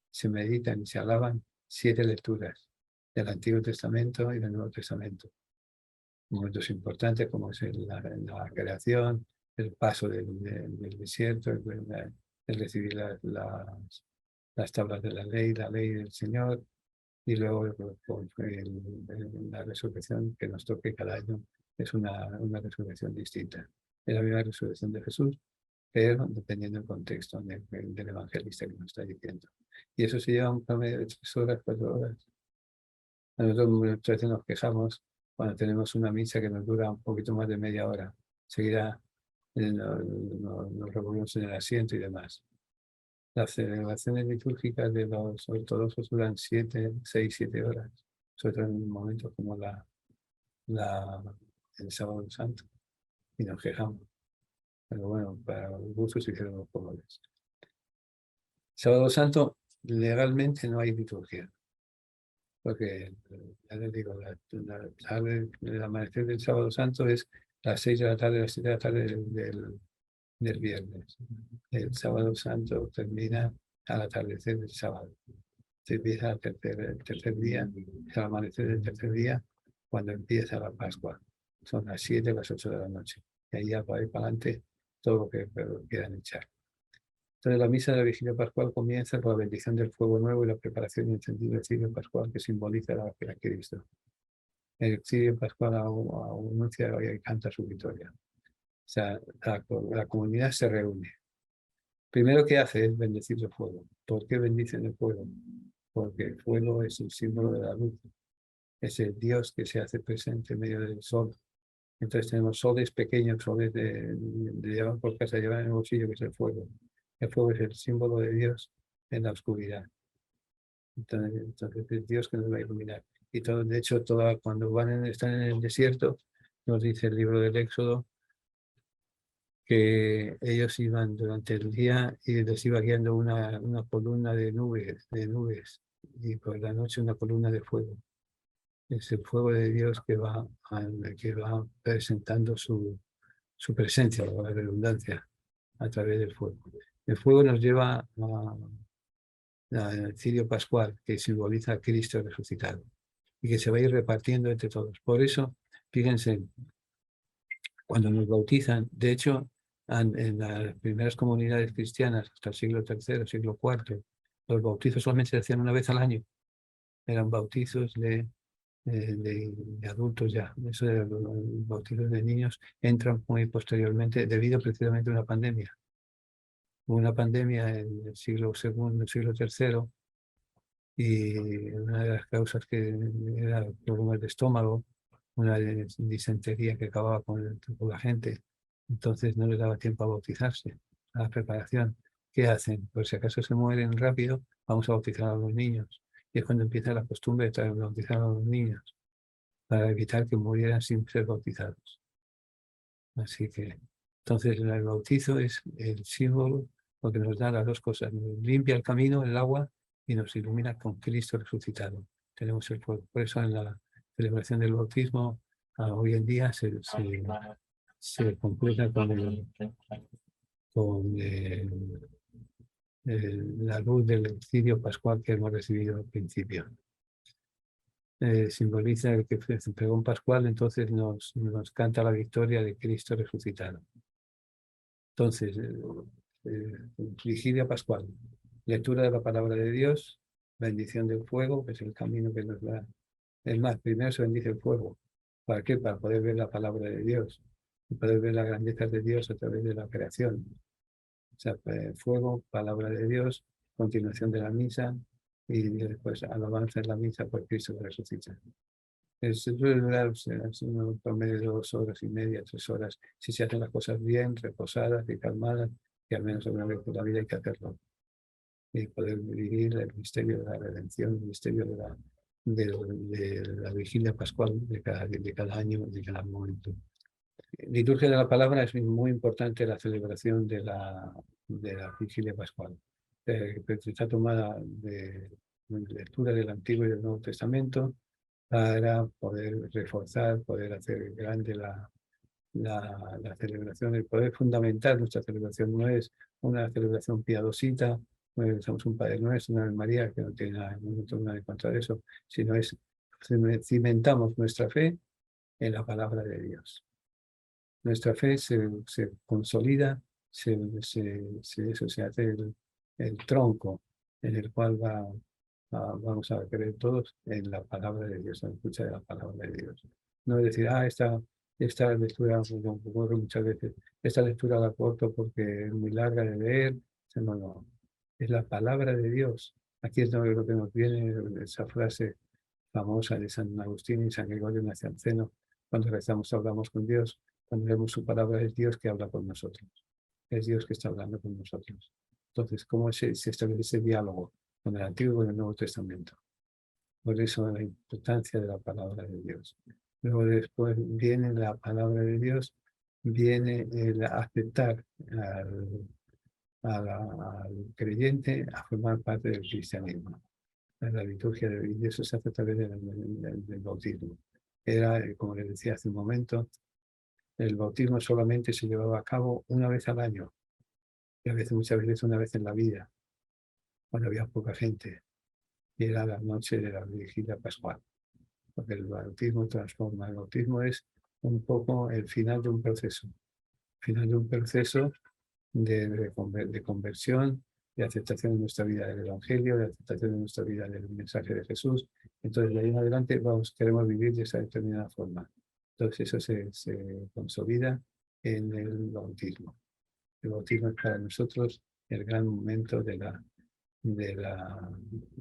se meditan y se alaban 7 lecturas del Antiguo Testamento y del Nuevo Testamento. Momentos importantes como es la creación, el paso del desierto, el recibir las tablas de la ley del Señor, y luego la resurrección que nos toque cada año es una resurrección distinta. Es la misma resurrección de Jesús, pero dependiendo del contexto del evangelista que nos está diciendo. Y eso se lleva un promedio de 3 horas, 4 horas. A nosotros muchas veces nos quejamos cuando tenemos una misa que nos dura un poquito más de media hora. Enseguida nos revolvemos en el asiento y demás. Las celebraciones litúrgicas de los ortodoxos duran 6, 7 horas, sobre todo en momentos como el Sábado Santo, y nos quejamos. Pero bueno, para los gustos se hicieron los colores. Sábado Santo, legalmente no hay liturgia, porque, ya les digo, el amanecer del Sábado Santo es las 6 de la tarde, las 7 de la tarde del viernes. El Sábado Santo termina al atardecer del sábado. Se empieza el tercer día, el amanecer del tercer día, cuando empieza la Pascua. Son las 7, las 8 de la noche. Y ahí ya va ir para adelante todo lo que quieran echar. Entonces la misa de la Vigilia Pascual comienza con la bendición del fuego nuevo y la preparación y encendido del cirio pascual, que simboliza la fe a Cristo. El cirio pascual anuncia y canta su victoria. O sea, la comunidad se reúne. Primero que hace es bendecir el fuego. ¿Por qué bendicen el fuego? Porque el fuego es el símbolo de la luz. Es el Dios que se hace presente en medio del sol. Entonces tenemos soles pequeños, soles de llevar por casa, llevar en el bolsillo, que es el fuego. El fuego es el símbolo de Dios en la oscuridad. Entonces es Dios que nos va a iluminar. Y todo, de hecho, cuando están en el desierto, nos dice el libro del Éxodo, que ellos iban durante el día y les iba guiando una columna de nubes, y por la noche una columna de fuego. Es el fuego de Dios que va presentando su presencia, la redundancia, a través del fuego. El fuego nos lleva al cirio pascual, que simboliza a Cristo resucitado, y que se va a ir repartiendo entre todos. Por eso, fíjense, cuando nos bautizan, de hecho, en las primeras comunidades cristianas, hasta el siglo III, siglo IV, los bautizos solamente se hacían una vez al año. Eran bautizos de adultos ya. Eso de los bautizos de niños entran muy posteriormente, debido precisamente a una pandemia. Hubo una pandemia en el siglo II, el siglo III, y una de las causas que era problemas de estómago, una disentería que acababa con la gente. Entonces no les daba tiempo a bautizarse, a la preparación. ¿Qué hacen? Pues si acaso se mueren rápido, vamos a bautizar a los niños. Y es cuando empieza la costumbre de bautizar a los niños, para evitar que murieran sin ser bautizados. Así que, entonces el bautizo es el símbolo, porque nos da las dos cosas: nos limpia el camino, el agua, y nos ilumina con Cristo resucitado. Tenemos el fuego. Por eso en la celebración del bautismo, hoy en día se completa con la luz del cirio pascual que hemos recibido al principio. Simboliza el que el pregón pascual, entonces nos canta la victoria de Cristo resucitado. Entonces, vigilia pascual, lectura de la palabra de Dios, bendición del fuego, que es el camino que nos da. Es más, primero se bendice el fuego. ¿Para qué? Para poder ver la palabra de Dios, y poder ver las grandezas de Dios a través de la creación. O sea, fuego, palabra de Dios, continuación de la misa, y después alabanza en la misa por Cristo que resucita. Suele durar un promedio de 2 horas y media, 3 horas, si se hacen las cosas bien, reposadas y calmadas, que al menos una vez por la vida hay que hacerlo. Y poder vivir el misterio de la redención, el misterio de la vigilia pascual de cada año, de cada momento. Liturgia de la palabra es muy importante la celebración de la vigilia pascual. Está tomada de lectura del Antiguo y del Nuevo Testamento, para poder reforzar, poder hacer grande la celebración, el poder fundamental. Nuestra celebración no es una celebración piadosita, no somos un Padre Nuestro, una Ave María, que no tiene nada en contra de eso, sino cimentamos nuestra fe en la palabra de Dios. Nuestra fe se consolida, se hace el tronco en el cual vamos a creer todos en la palabra de Dios, en la escucha de la palabra de Dios. No es decir, esta lectura, como ocurre muchas veces, esta lectura la corto porque es muy larga de leer. No, es la palabra de Dios. Aquí es donde lo que nos viene esa frase famosa de San Agustín y San Gregorio Nacianceno: cuando rezamos hablamos con Dios, cuando leemos su palabra es Dios que habla con nosotros, es Dios que está hablando con nosotros. Entonces, ¿cómo se establece ese diálogo con el Antiguo y con el Nuevo Testamento? Por eso la importancia de la palabra de Dios. Luego después viene la palabra de Dios, viene el aceptar al creyente a formar parte del cristianismo. La liturgia de eso se hace a través del bautismo. Era, como les decía hace un momento, el bautismo solamente se llevaba a cabo una vez al año, y muchas veces una vez en la vida, cuando había poca gente, y era la noche de la vigilia pascual, porque el bautismo transforma. El bautismo es un poco el final de un proceso, de conversión, de aceptación de nuestra vida del Evangelio, de aceptación de nuestra vida del mensaje de Jesús. Entonces, de ahí en adelante queremos vivir de esa determinada forma. Entonces, eso se consolida en el bautismo. El bautismo es para nosotros el gran momento de la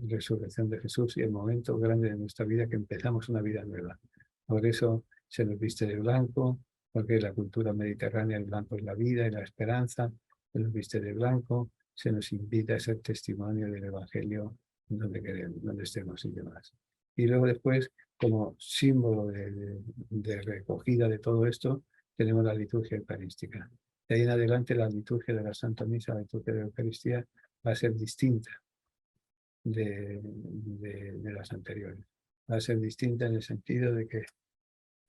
resurrección de Jesús, y el momento grande de nuestra vida, que empezamos una vida nueva. Por eso se nos viste de blanco, porque la cultura mediterránea, el blanco es la vida y la esperanza. Se nos viste de blanco, se nos invita a ser testimonio del Evangelio donde queremos, donde estemos y demás. Y luego después, como símbolo de recogida de todo esto, tenemos la liturgia eucarística. De ahí en adelante la liturgia de la Santa Misa, la liturgia de la Eucaristía, va a ser distinta de las anteriores. Va a ser distinta en el sentido de que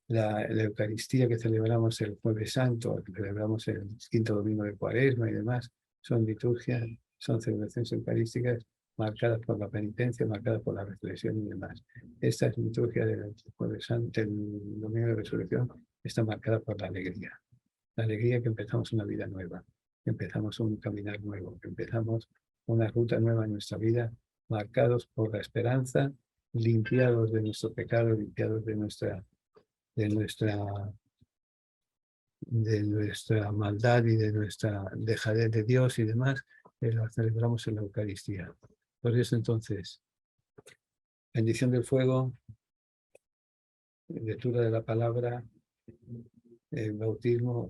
la Eucaristía que celebramos el Jueves Santo, que celebramos el quinto domingo de Cuaresma y demás, son liturgias, son celebraciones eucarísticas marcadas por la penitencia, marcadas por la reflexión y demás. Esta liturgia del Jueves Santo, el domingo de Resurrección, está marcada por la alegría que empezamos una vida nueva, que empezamos un caminar nuevo, que empezamos una ruta nueva en nuestra vida, marcados por la esperanza, limpiados de nuestro pecado, limpiados de nuestra de nuestra maldad y de nuestra dejadez de Dios y demás, la celebramos en la Eucaristía. Por eso entonces, bendición del fuego, lectura de la palabra, el bautismo,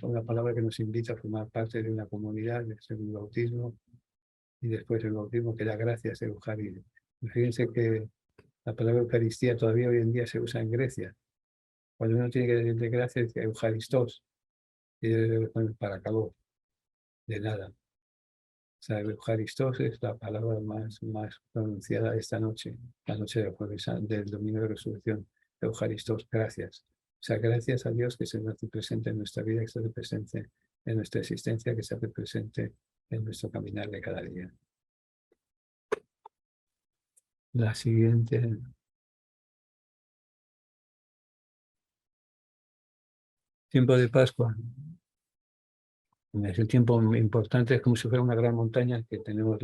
una palabra que nos invita a formar parte de una comunidad, es el bautismo, y después el bautismo que da gracias a Eucaristía. Fíjense que la palabra Eucaristía todavía hoy en día se usa en Grecia. Cuando uno tiene que decir gracias, dice Eucharistos, y para acabó, de nada. O sea, Eucharistos es la palabra más pronunciada esta noche, la noche del jueves, del domingo de resurrección. Eucharistos, gracias. O sea, gracias a Dios que se nos hace presente en nuestra vida, que se hace presente en nuestra existencia, que se hace presente en nuestro caminar de cada día. La siguiente. Tiempo de Pascua. Es el tiempo importante, es como si fuera una gran montaña que tenemos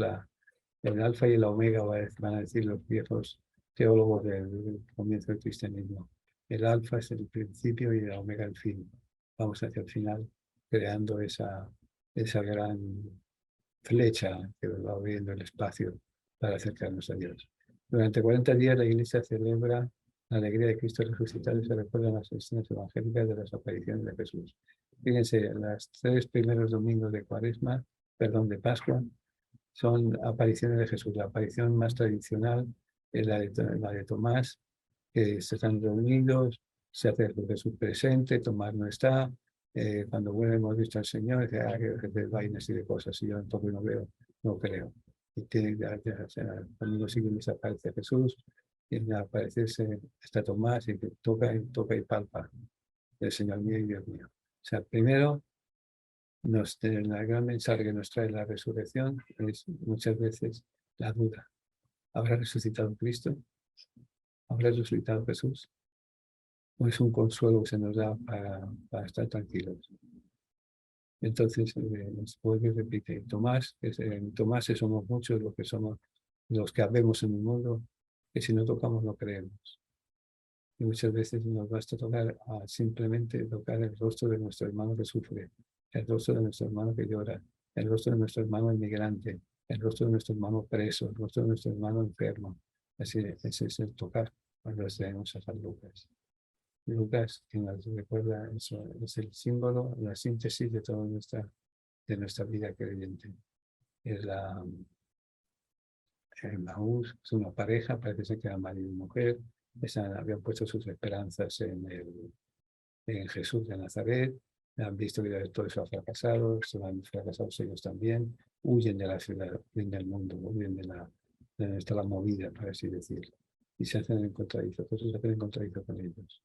el alfa y el omega, van a decir los viejos teólogos del comienzo del cristianismo. El alfa es el principio y el omega el fin. Vamos hacia el final creando esa gran flecha que va abriendo el espacio para acercarnos a Dios. Durante 40 días la Iglesia celebra la alegría de Cristo resucitado y se recuerdan las escenas evangélicas de las apariciones de Jesús. Fíjense, los 3 primeros domingos de Cuaresma, perdón, de Pascua, son apariciones de Jesús. La aparición más tradicional es la de Tomás, que se están reunidos, se hace Jesús presente, Tomás no está. Cuando vuelve hemos visto al Señor, dice, que vainas y de cosas, y yo entonces no veo, no creo. Y tiene cuando siguen desaparece Jesús, tiene que aparecerse está Tomás y que toca y palpa el Señor mío y Dios mío. O sea, primero, el gran mensaje que nos trae la resurrección es muchas veces la duda. ¿Habrá resucitado Cristo? ¿Habrá resucitado Jesús? ¿O es un consuelo que se nos da para estar tranquilos? Entonces, nos vuelve y repite, Tomás somos muchos los que habemos en el mundo, que si no tocamos no creemos. Y muchas veces nos basta simplemente tocar el rostro de nuestro hermano que sufre, el rostro de nuestro hermano que llora, el rostro de nuestro hermano inmigrante, el rostro de nuestro hermano preso, el rostro de nuestro hermano enfermo. Ese es el tocar cuando traemos a San Lucas. Lucas, que nos recuerda eso, es el símbolo, la síntesis de toda nuestra vida creyente. Es Maús, es una pareja, parece ser que era marido y mujer, habían puesto sus esperanzas en Jesús de Nazaret, han visto que todo eso ha fracasado, se van fracasados ellos también, huyen de la ciudad, huyen del mundo, huyen de donde está la movida, por así decirlo, y se hacen en contradicio, Jesús se hace en contradicio con ellos.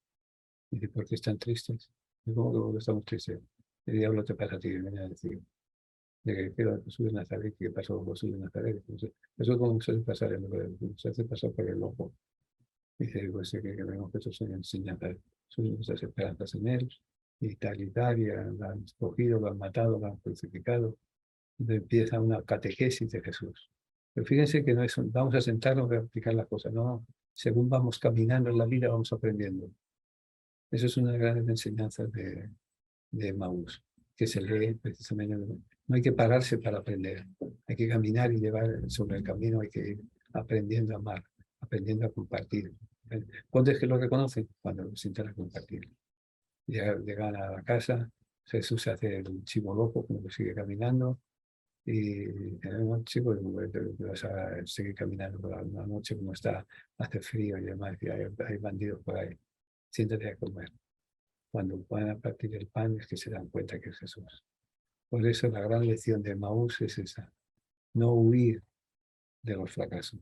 Y dice, ¿por qué están tristes? ¿Cómo que estamos tristes? El diablo te pasa a ti, viene a decir, de que queda Jesús de Nazaret, ¿qué pasó con Jesús de Nazaret? Entonces, eso como se hace pasar, se hace pasar por el loco. Dice, pues que vemos que Jesús enseña nuestras esperanzas en él, y tal, y lo han escogido, lo han matado, lo han crucificado. Entonces empieza una catequesis de Jesús. Pero fíjense que no es vamos a sentarnos a explicar las cosas, no, según vamos caminando en la vida vamos aprendiendo. Eso es una de las grandes enseñanzas de Maús, que se lee precisamente. No hay que pararse para aprender, hay que caminar y llevar sobre el camino, hay que ir aprendiendo a amar, aprendiendo a compartir. ¿Cuándo es que lo reconocen? Cuando se sientan a compartir. Llegan a la casa, Jesús se hace el chivo loco, como que sigue caminando, y chico, vas a seguir caminando por la noche como está, hace frío y demás, y hay bandidos por ahí. Siéntate a comer. Cuando van a partir el pan es que se dan cuenta que es Jesús. Por eso la gran lección de Maús es esa, no huir de los fracasos.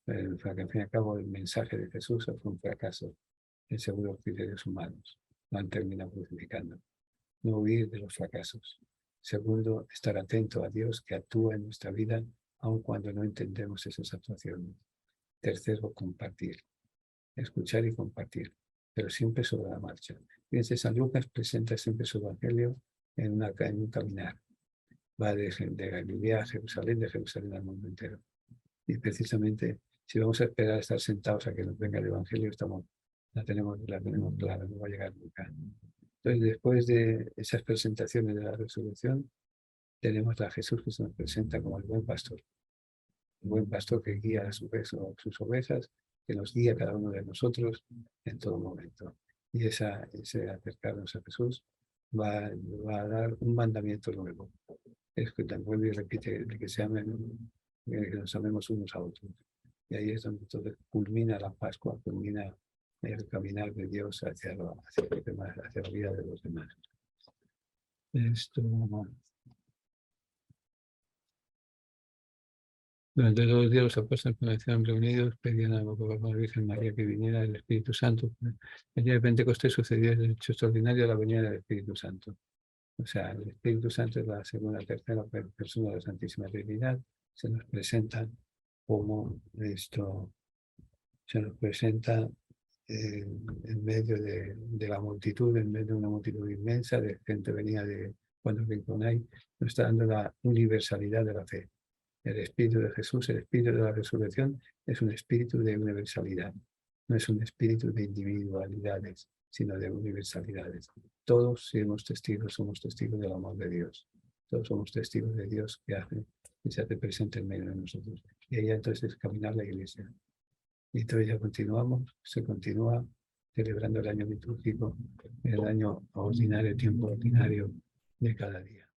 Al fin y al cabo el mensaje de Jesús fue un fracaso. en según los criterios humanos. Lo han terminado crucificando. No huir de los fracasos. Segundo, estar atento a Dios que actúa en nuestra vida aun cuando no entendemos esas actuaciones. Tercero, compartir. Escuchar y compartir, pero siempre sobre la marcha. Fíjense, San Lucas presenta siempre su evangelio en un caminar. Va de Galilea a Jerusalén, de Jerusalén al mundo entero. Y precisamente, si vamos a esperar a estar sentados a que nos venga el evangelio, la tenemos clara, no va a llegar nunca. Entonces, después de esas presentaciones de la resurrección, tenemos a Jesús que se nos presenta como el buen pastor. El buen pastor que guía a sus ovejas, que nos guía a cada uno de nosotros en todo momento. Y ese acercarnos a Jesús va a dar un mandamiento nuevo. Es que también repite que nos amemos unos a otros. Y ahí es donde todo culmina la Pascua, culmina el caminar de Dios hacia la vida de los demás. Durante 2 días los apóstoles permanecieron reunidos, pedían a la Virgen María que viniera el Espíritu Santo. El día de Pentecostés sucedió el hecho extraordinario de la venida del Espíritu Santo. O sea, el Espíritu Santo es la segunda, tercera persona de la Santísima Trinidad. Se nos presenta como se nos presenta en medio de la multitud, en medio de una multitud inmensa de gente venida de cuando Rinconay, nos está dando la universalidad de la fe. El Espíritu de Jesús, el Espíritu de la Resurrección, es un espíritu de universalidad. No es un espíritu de individualidades, sino de universalidades. Todos somos testigos del amor de Dios. Todos somos testigos de Dios que se hace presente en medio de nosotros. Y ahí entonces es caminar la Iglesia. Y entonces ya se continúa celebrando el año litúrgico, el año ordinario, el tiempo ordinario de cada día.